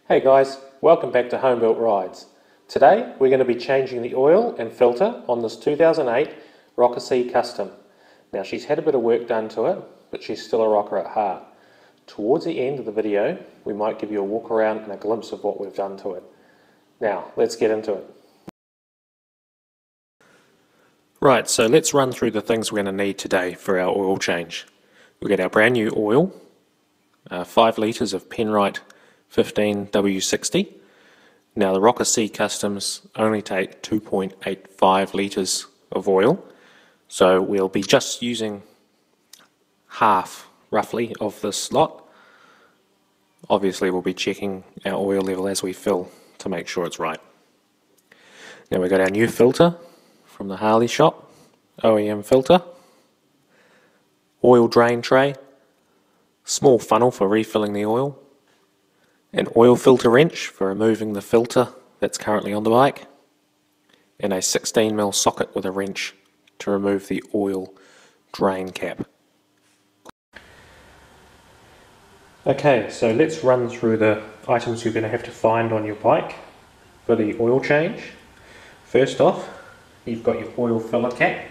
Hey guys, welcome back to Home Built Rides. Today we're going to be changing the oil and filter on this 2008 Rocker C Custom. Now she's had a bit of work done to it, but she's still a rocker at heart. Towards the end of the video we might give you a walk around and a glimpse of what we've done to it. Now let's get into it. Right, so let's run through the things we're going to need today for our oil change. We've got our brand new oil, 5 litres of Penrite 15W60. Now the Rocker C Customs only take 2.85 litres of oil, so we'll be just using half roughly of this lot. Obviously we'll be checking our oil level as we fill to make sure it's right. Now we've got our new filter from the Harley shop, OEM filter, oil drain tray, small funnel for refilling the oil, an oil filter wrench for removing the filter that's currently on the bike, and a 16mm socket with a wrench to remove the oil drain cap. Okay, so let's run through the items you're going to have to find on your bike for the oil change. First off, you've got your oil filler cap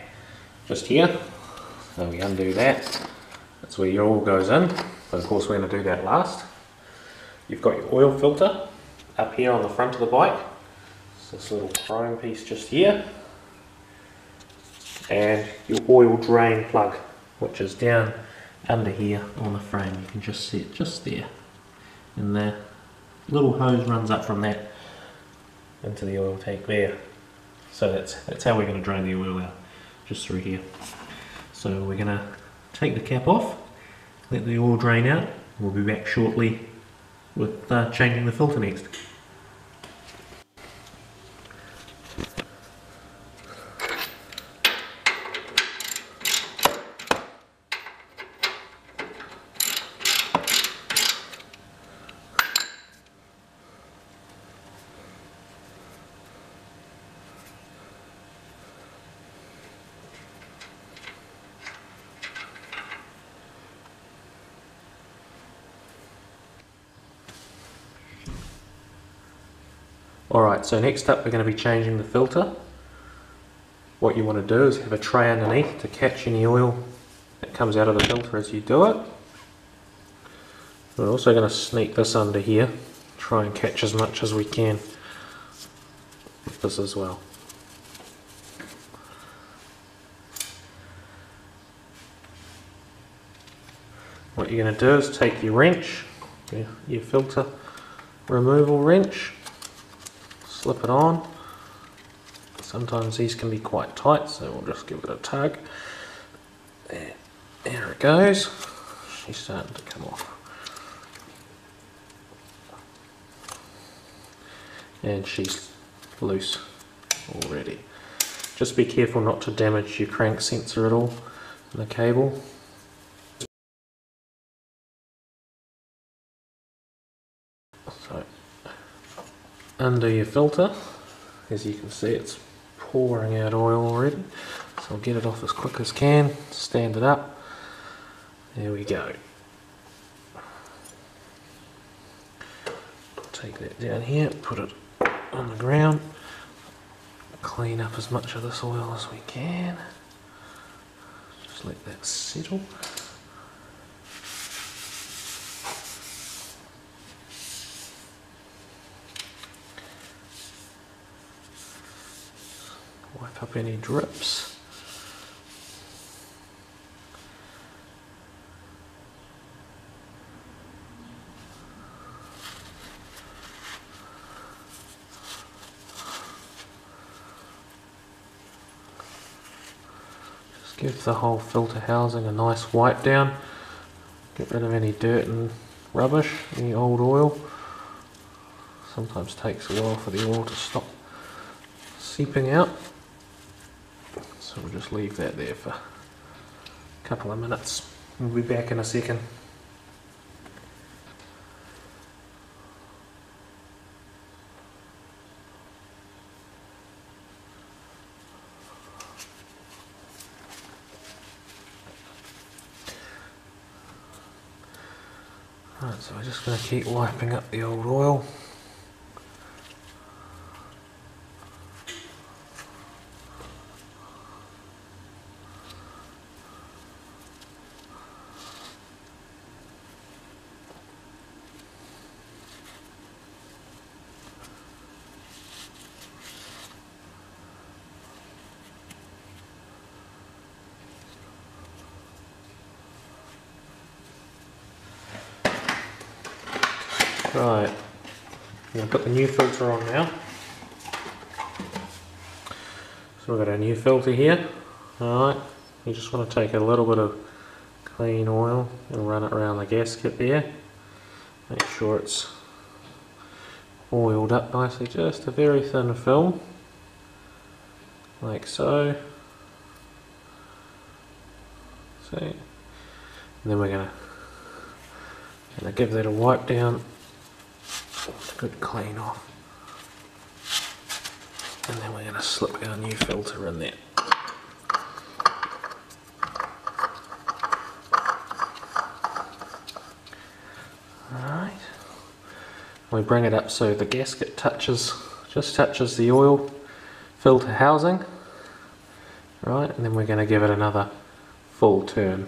just here. So we undo that. That's where your oil goes in, but of course we're going to do that last. You've got your oil filter up here on the front of the bike. It's this little chrome piece just here. And your oil drain plug, which is down under here on the frame. You can just see it just there. And the little hose runs up from that into the oil tank there. So that's how we're going to drain the oil out, just through here. So we're going to take the cap off, let the oil drain out. We'll be back shortly with changing the filter next. Alright, so next up we're going to be changing the filter. What you want to do is have a tray underneath to catch any oil that comes out of the filter as you do it. We're also going to sneak this under here, try and catch as much as we can with this as well. What you're going to do is take your wrench, your filter removal wrench, slip it on. Sometimes these can be quite tight, so we'll just give it a tug. There it goes. She's starting to come off. And she's loose already. Just be careful not to damage your crank sensor at all and the cable. So undo your filter. As you can see, it's pouring out oil already, so I'll get it off as quick as can, stand it up. There we go. Take that down here, put it on the ground, clean up as much of this oil as we can. Just let that settle. Wipe up any drips. Just give the whole filter housing a nice wipe down. Get rid of any dirt and rubbish, any old oil. Sometimes takes a while for the oil to stop seeping out. So we'll just leave that there for a couple of minutes. We'll be back in a second. Right, so we're just going to keep wiping up the old oil. Right, I'm going to put the new filter on now. So we've got our new filter here. Alright, you just want to take a little bit of clean oil and run it around the gasket there. Make sure it's oiled up nicely, just a very thin film, like so. See? And then we're going to give that a wipe down, a good clean off. And then we're going to slip our new filter in there. Alright. We bring it up so the gasket just touches the oil filter housing. Right, and then we're going to give it another full turn.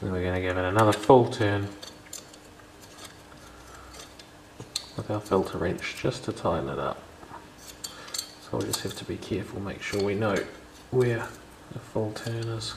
Then we're going to give it another full turn with our filter wrench just to tighten it up. So we just have to be careful, make sure we know where the full turn is.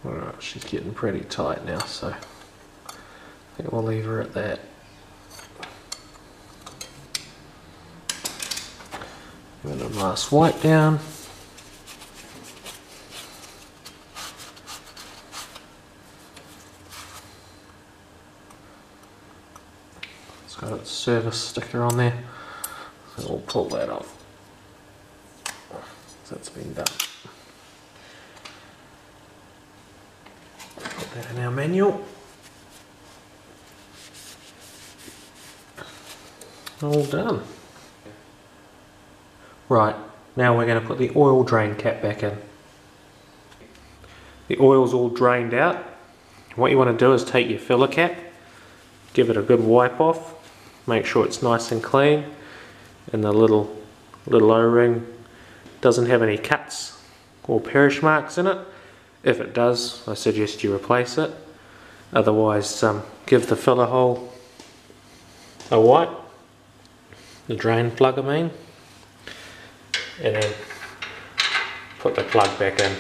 Alright, she's getting pretty tight now, so I think we'll leave her at that. Give it a last wipe down. It's got its service sticker on there, so we'll pull that off. So that's been done. Put that in our manual. All done. Right, now we're going to put the oil drain cap back in. The oil's all drained out. What you want to do is take your filler cap, give it a good wipe off, make sure it's nice and clean, and the little O-ring doesn't have any cuts or perish marks in it. If it does, I suggest you replace it. Otherwise, give the filler hole a wipe, the drain plug I mean, and then put the plug back in.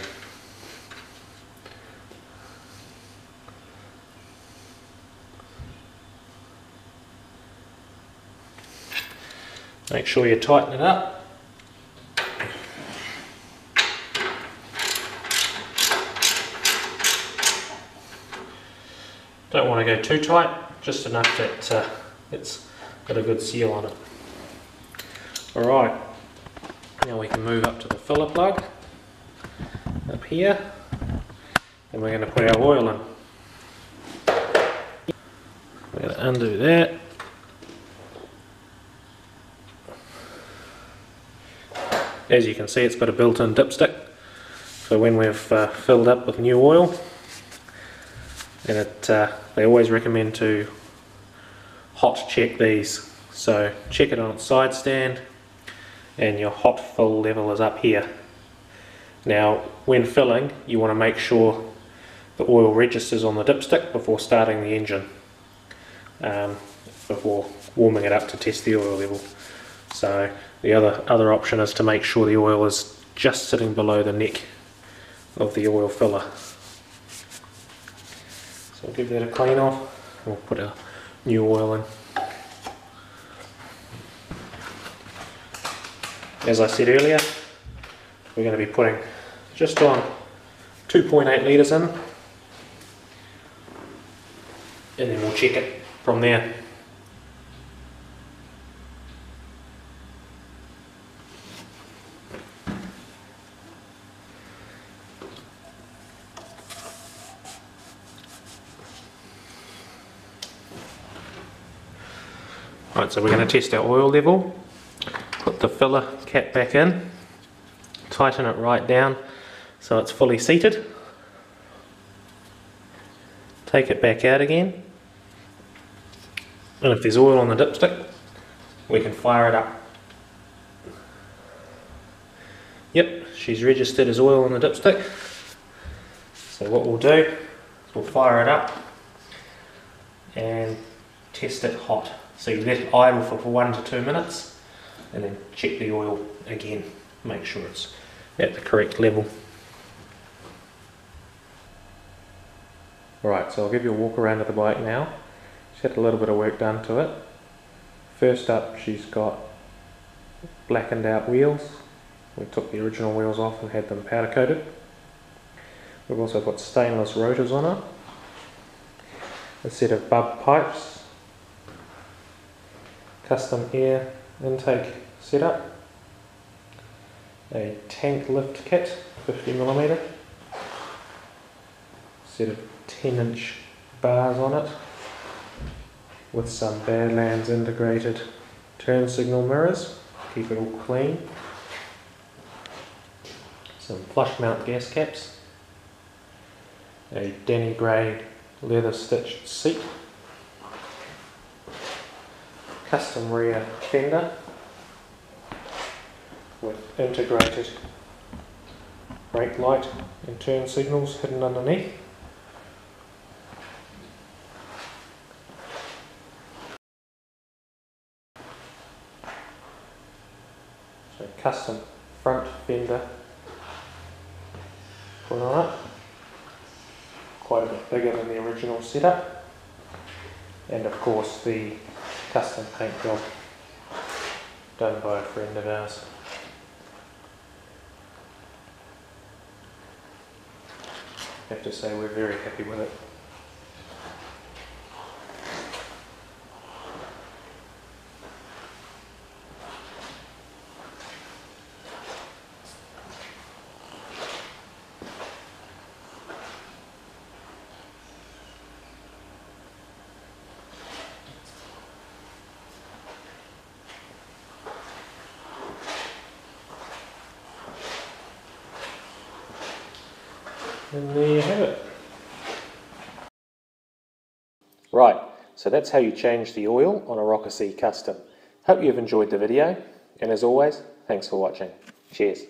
Make sure you tighten it up. Don't want to go too tight, just enough that it's got a good seal on it. Alright, now we can move up to the filler plug up here, and we're going to put our oil in. We're going to undo that. As you can see, it's got a built-in dipstick, so when we've filled up with new oil, and they always recommend to hot check these. So check it on its side stand, and your hot fill level is up here. Now when filling, you want to make sure the oil registers on the dipstick before starting the engine, before warming it up to test the oil level. So the other option is to make sure the oil is just sitting below the neck of the oil filler. So we'll give that a clean off, and we'll put our new oil in. As I said earlier, we're going to be putting just on 2.8 litres in, and then we'll check it from there. Right, so we're going to test our oil level. Put the filler cap back in, tighten it right down so it's fully seated. Take it back out again, and if there's oil on the dipstick, we can fire it up. Yep, she's registered as oil on the dipstick. So what we'll do is we'll fire it up and test it hot. So you let it idle for 1 to 2 minutes and then check the oil again. Make sure it's at the correct level. Right, so I'll give you a walk around of the bike now. She's had a little bit of work done to it. First up, she's got blackened out wheels. We took the original wheels off and had them powder coated. We've also got stainless rotors on her, a set of bub pipes, custom air intake setup, a tank lift kit, 50mm, set of 10-inch bars on it with some Badlands integrated turn signal mirrors, keep it all clean, some flush mount gas caps, a Danny Gray leather stitched seat, custom rear fender with integrated brake light and turn signals hidden underneath. So custom front fender put on it, quite a bit bigger than the original setup, and of course the custom paint job done by a friend of ours. I have to say we're very happy with it. And there you have it. Right, so that's how you change the oil on a Rocker C Custom. Hope you've enjoyed the video, and as always, thanks for watching. Cheers.